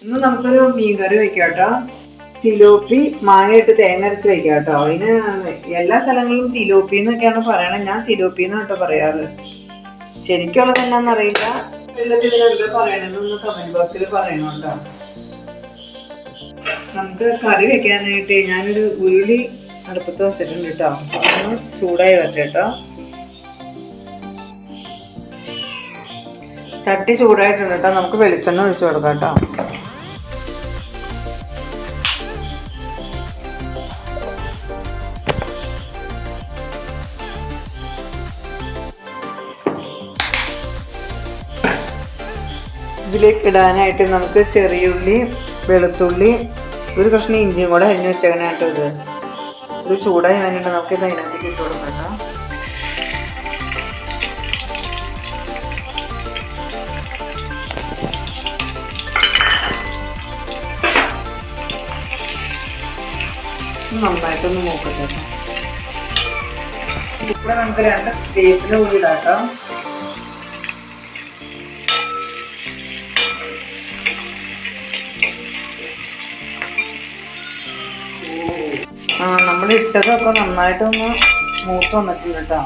ഇന്ന് നമുക്കൊരു മീൻകറി വെക്കാം കേട്ടോ. സിലോപ്പി മാങ്ങയിട്ട് തേങ്ങ അരച്ച് വെക്കാം കേട്ടോ. അതിന് എല്ലാ സ്ഥലങ്ങളിലും തിലോപ്പി എന്നൊക്കെയാണ് പറയണത്. ഞാൻ സിലോപ്പി എന്ന് കേട്ടോ പറയാറ്. ശരിക്കുള്ളത് എന്നാന്ന് അറിയില്ല. ഇതിലെന്താ പറയണെന്നൊന്ന് കമന്റ് ബോക്സിൽ പറയണം കേട്ടോ. നമുക്ക് കറി വെക്കാനായിട്ട് ഞാനൊരു ഉരുളി അടുപ്പത്ത് വെച്ചിട്ടുണ്ട് കേട്ടോ. ഒന്ന് ചൂടായി വരട്ടെ കേട്ടോ. ചട്ടി ചൂടായിട്ടുണ്ട് കേട്ടോ. നമുക്ക് വെളിച്ചെണ്ണ ഒഴിച്ചു കൊടുക്കാം കേട്ടോ. ഇതിലേക്ക് ഇടാനായിട്ട് നമുക്ക് ചെറിയുള്ളി, വെളുത്തുള്ളി, ഒരു കഷ്ണം ഇഞ്ചിയും കൂടെ അരിഞ്ഞ് വെച്ചേക്കാനായിട്ട് ഇത് ചൂടായി വേണ്ടിയിട്ട് നമുക്ക് ഇത് അതിനകത്തേക്ക് ഇട്ട് കൊടുക്കാം കേട്ടോ. നന്നായിട്ടൊന്ന് നോക്കട്ടെ. ഇവിടെ നമുക്ക് 2 വേപ്പില കൂടി ഇടാം കേട്ടോ. നമ്മൾ ഇട്ടതൊക്കെ നന്നായിട്ടൊന്ന് മൂത്ത് വന്നിട്ടുണ്ട് കേട്ടോ.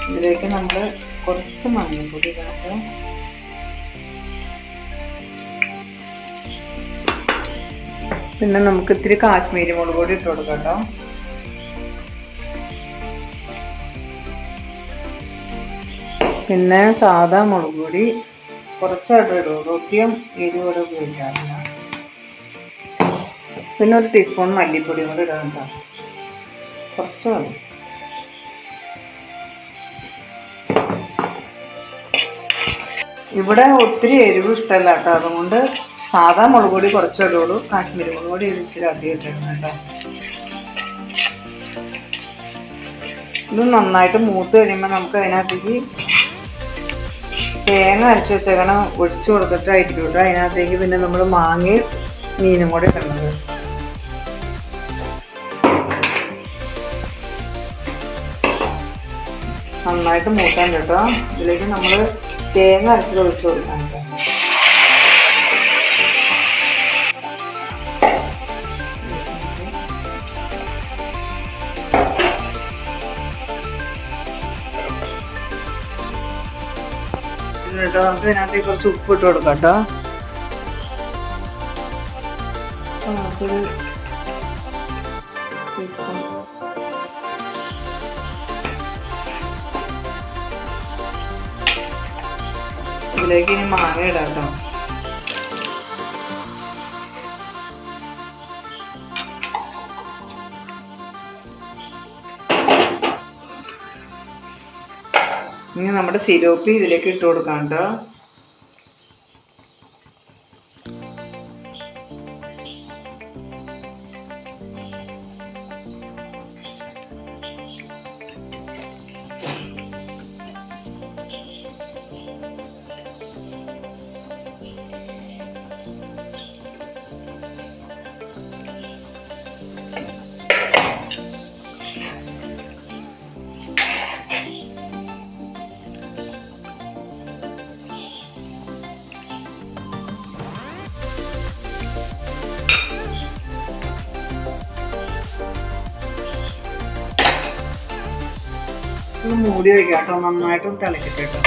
ഇതിലേക്ക് നമ്മൾ കുറച്ച് മഞ്ഞൾപ്പൊടി ഇടാം. പിന്നെ നമുക്ക് ഇത്തിരി കാശ്മീരി മുളക് പൊടി ഇട്ട് കൊടുക്കാം കേട്ടോ. പിന്നെ സാധാ മുളക് പൊടി കുറച്ചായിട്ട് ഇടും. ഒത്തിരി എരിവോടെ ഉപയോഗിക്കാറില്ല. പിന്നെ ഒരു ടീസ്പൂൺ മല്ലിപ്പൊടിയും കൂടി ഇടാം കേട്ടോ. കുറച്ച് മതി. ഇവിടെ ഒത്തിരി എരിവ് ഇഷ്ടമല്ല കേട്ടോ. അതുകൊണ്ട് സാധാ മുളക് പൊടി കുറച്ചിടുള്ളൂ. കാശ്മീരി മുളക് പൊടി ഇച്ചിരി അധികം ഇട്ടിരുന്നു കേട്ടോ. ഇത് നന്നായിട്ട് മൂത്ത് കഴിയുമ്പോൾ നമുക്ക് അതിനകത്തേക്ക് തേങ്ങ അരച്ച് വെച്ചേക്കണം ഒഴിച്ചു കൊടുത്തിട്ടായിരിക്കും കേട്ടോ. അതിനകത്തേക്ക് പിന്നെ നമ്മൾ മാങ്ങയും മീനും കൂടി ഇടുന്നത്. നന്നായിട്ട് മൂക്കാൻ കേട്ടോ. ഇതിലേക്ക് നമ്മൾ തേങ്ങ അരച്ച് ഒഴിച്ചു കൊടുക്കാൻ കേട്ടോ. നമുക്ക് ഇതിനകത്തേക്ക് കുറച്ച് ഉപ്പ് ഇട്ട് കൊടുക്കാം കേട്ടോ. നമുക്കൊരു ഇതിലേക്ക് ഇനി മാങ്ങ ഇടാം കേട്ടോ. ഇനി നമ്മുടെ സിലോപ്പി ഇതിലേക്ക് ഇട്ട് കൊടുക്കാം കേട്ടോ. മൂടി വയ്ക്കാം കേട്ടോ. നന്നായിട്ട് തിളക്കട്ടെ കേട്ടോ.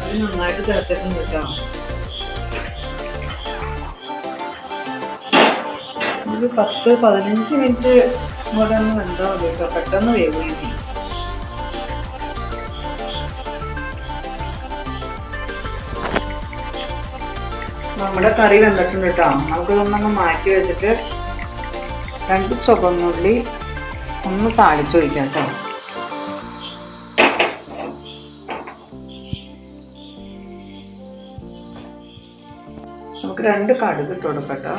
അത് നന്നായിട്ട് തിളച്ചിട്ടുണ്ട് കേട്ടോ. ഒരു 10-15 മിനിറ്റ് കൂടെ ഒന്ന് വെന്താൽ മതി കേട്ടോ. പെട്ടെന്ന് വേവില്ല. നമ്മുടെ കറി വെന്തിട്ടുണ്ട് കേട്ടോ. നമുക്കിതൊന്നൊന്ന് മാറ്റി വെച്ചിട്ട് 2 ചുവന്നുള്ളി ഒന്ന് താളിച്ചൊഴിക്കാം കേട്ടോ. നമുക്ക് 2 കടുക് ഇട്ട് കൊടുക്കാം കേട്ടോ.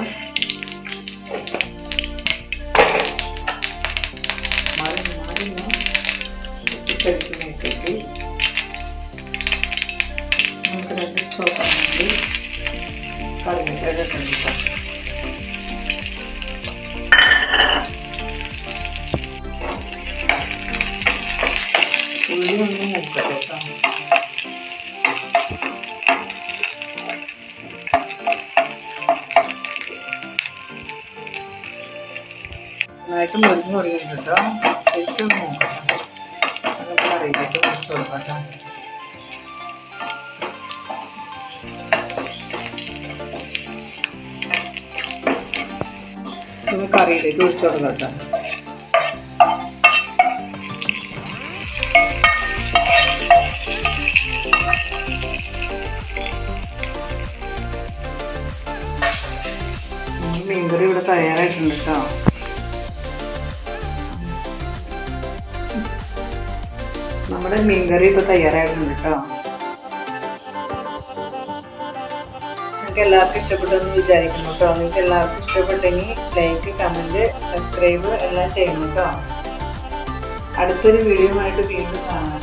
നമുക്ക് 2 ചുവന്നുള്ളി കറിവേപ്പില ഇട്ട് ഉള്ളി ഒന്ന് മൂക്കട്ടെ കേട്ടോ. ചെറുതായിട്ട് മുറിഞ്ഞു തുടങ്ങിയിട്ടുണ്ട് കേട്ടോ. ശരിക്കും നോക്കാം, അതൊക്കെ കറിയിലേക്ക് ഒഴിച്ച് കൊടുക്കാം കേട്ടോ. ഇത് കറിയിലേക്ക് ഒഴിച്ച് കൊടുക്കാം കേട്ടോ. മീൻകറി ഇവിടെ തയ്യാറായിട്ടുണ്ട് കേട്ടോ. നമ്മുടെ മീൻകറി ഇപ്പൊ തയ്യാറായിട്ടുണ്ട് കേട്ടോ. നിങ്ങൾക്ക് എല്ലാവർക്കും ഇഷ്ടപ്പെട്ടെന്ന് വിചാരിക്കുന്നു കേട്ടോ. നിങ്ങൾക്ക് എല്ലാവർക്കും ഇഷ്ടപ്പെട്ടെങ്കിൽ ലൈക്ക്, കമന്റ്, സബ്സ്ക്രൈബ് എല്ലാം ചെയ്യണം കേട്ടോ. അടുത്തൊരു വീഡിയോ ആയിട്ട് വീണ്ടും കാണാം.